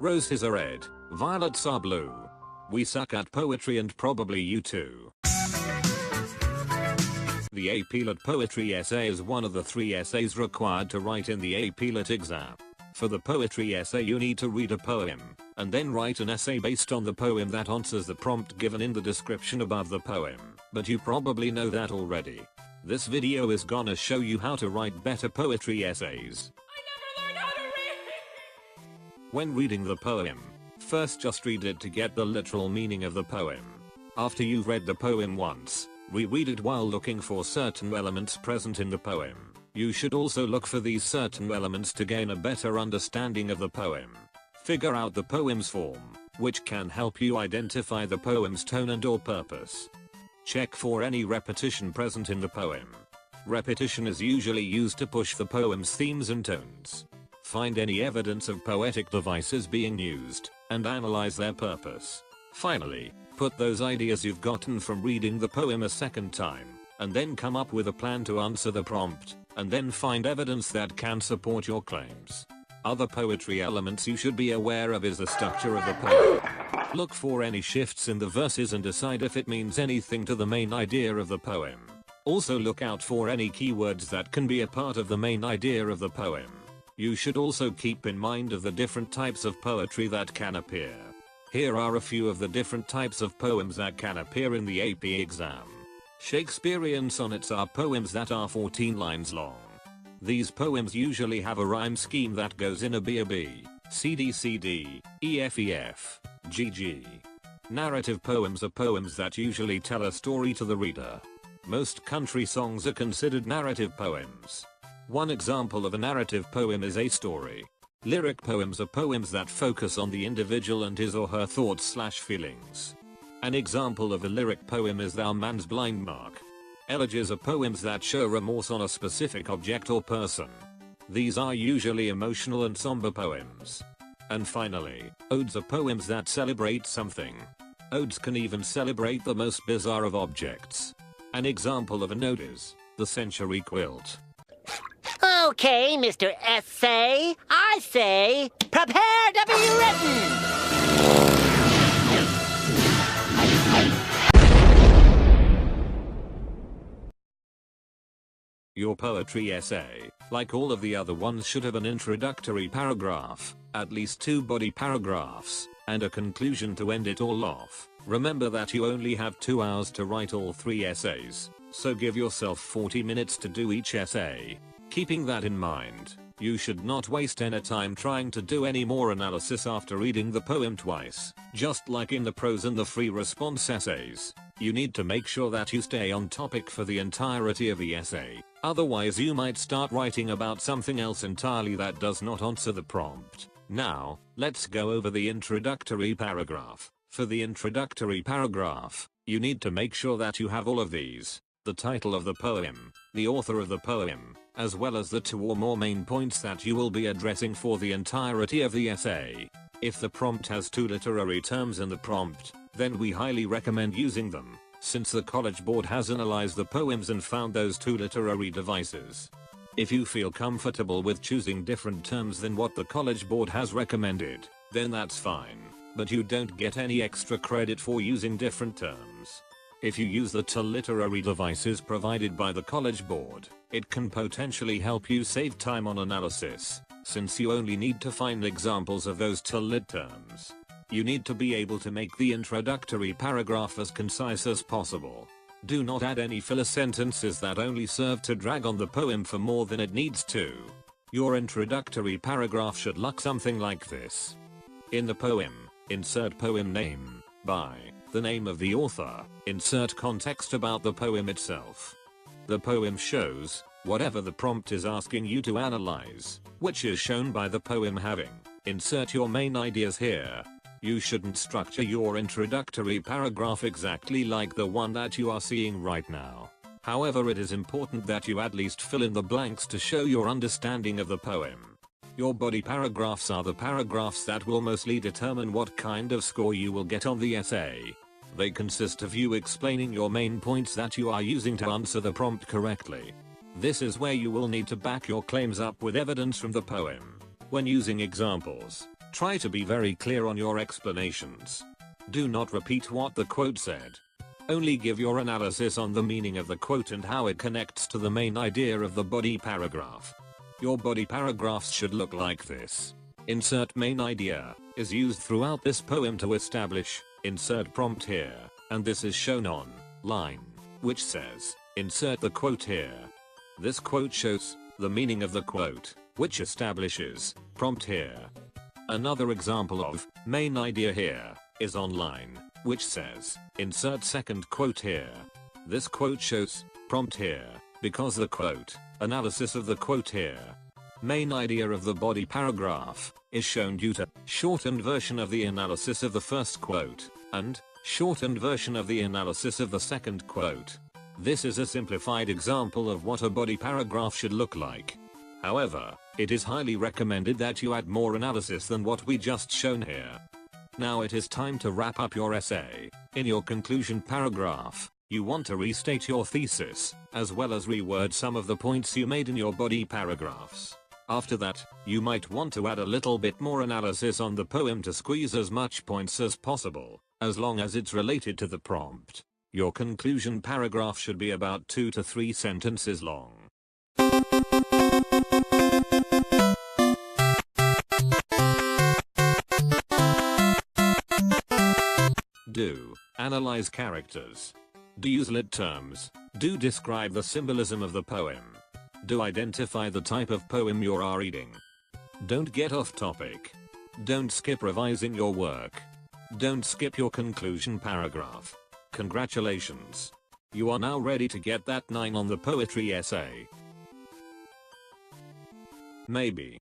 Roses are red, violets are blue. We suck at poetry and probably you too. The AP Lit Poetry essay is one of the 3 essays required to write in the AP Lit exam. For the poetry essay you need to read a poem, and then write an essay based on the poem that answers the prompt given in the description above the poem, but you probably know that already. This video is gonna show you how to write better poetry essays. I never learned how to read! When reading the poem, first just read it to get the literal meaning of the poem. After you've read the poem once, reread it while looking for certain elements present in the poem. You should also look for these certain elements to gain a better understanding of the poem. Figure out the poem's form, which can help you identify the poem's tone and/or purpose. Check for any repetition present in the poem. Repetition is usually used to push the poem's themes and tones. Find any evidence of poetic devices being used, and analyze their purpose. Finally, put those ideas you've gotten from reading the poem a second time, and then come up with a plan to answer the prompt, and then find evidence that can support your claims. Other poetry elements you should be aware of is the structure of the poem. Look for any shifts in the verses and decide if it means anything to the main idea of the poem. Also look out for any keywords that can be a part of the main idea of the poem. You should also keep in mind of the different types of poetry that can appear. Here are a few of the different types of poems that can appear in the AP exam. Shakespearean sonnets are poems that are 14 lines long. These poems usually have a rhyme scheme that goes in a B, C D, E F, G. Narrative poems are poems that usually tell a story to the reader. Most country songs are considered narrative poems. One example of a narrative poem is a story. Lyric poems are poems that focus on the individual and his or her thoughts/feelings. An example of a lyric poem is Thou Man's Blind Mark. Elegies are poems that show remorse on a specific object or person. These are usually emotional and somber poems. And finally, odes are poems that celebrate something. Odes can even celebrate the most bizarre of objects. An example of an ode is The Century Quilt. Okay, Mr. Essay, I say, prepare to be written! Your poetry essay, like all of the other ones, should have an introductory paragraph, at least 2 body paragraphs, and a conclusion to end it all off. Remember that you only have 2 hours to write all 3 essays, so give yourself 40 minutes to do each essay. Keeping that in mind, you should not waste any time trying to do any more analysis after reading the poem twice. Just like in the prose and the free response essays, you need to make sure that you stay on topic for the entirety of the essay. Otherwise you might start writing about something else entirely that does not answer the prompt. Now, let's go over the introductory paragraph. For the introductory paragraph, you need to make sure that you have all of these: the title of the poem, the author of the poem, as well as the 2 or more main points that you will be addressing for the entirety of the essay. If the prompt has 2 literary terms in the prompt, then we highly recommend using them, since the College Board has analyzed the poems and found those 2 literary devices. If you feel comfortable with choosing different terms than what the College Board has recommended, then that's fine, but you don't get any extra credit for using different terms. If you use the 2 literary devices provided by the College Board, it can potentially help you save time on analysis, since you only need to find examples of those 2 lit terms. You need to be able to make the introductory paragraph as concise as possible. Do not add any filler sentences that only serve to drag on the poem for more than it needs to. Your introductory paragraph should look something like this. In the poem, insert poem name, by the name of the author, insert context about the poem itself. The poem shows whatever the prompt is asking you to analyze, which is shown by the poem having. Insert your main ideas here. You shouldn't structure your introductory paragraph exactly like the one that you are seeing right now. However, it is important that you at least fill in the blanks to show your understanding of the poem. Your body paragraphs are the paragraphs that will mostly determine what kind of score you will get on the essay. They consist of you explaining your main points that you are using to answer the prompt correctly. This is where you will need to back your claims up with evidence from the poem. When using examples, Try to be very clear on your explanations. Do not repeat what the quote said. Only give your analysis on the meaning of the quote and how it connects to the main idea of the body paragraph. Your body paragraphs should look like this. Insert main idea is used throughout this poem to establish insert prompt here, and this is shown on line, which says insert the quote here. This quote shows the meaning of the quote, which establishes prompt here. Another example of main idea here is on line, which says insert second quote here. This quote shows prompt here because the quote analysis of the quote here. Main idea of the body paragraph is shown due to shortened version of the analysis of the first quote and shortened version of the analysis of the second quote. This is a simplified example of what a body paragraph should look like. However, it is highly recommended that you add more analysis than what we just shown here. Now it is time to wrap up your essay. In your conclusion paragraph, you want to restate your thesis, as well as reword some of the points you made in your body paragraphs. After that, you might want to add a little bit more analysis on the poem to squeeze as much points as possible, as long as it's related to the prompt. Your conclusion paragraph should be about 2 to 3 sentences long. Do analyze characters. Do use lit terms. Do describe the symbolism of the poem. Do identify the type of poem you are reading. Don't get off topic. Don't skip revising your work. Don't skip your conclusion paragraph. Congratulations. You are now ready to get that 9 on the poetry essay. Maybe.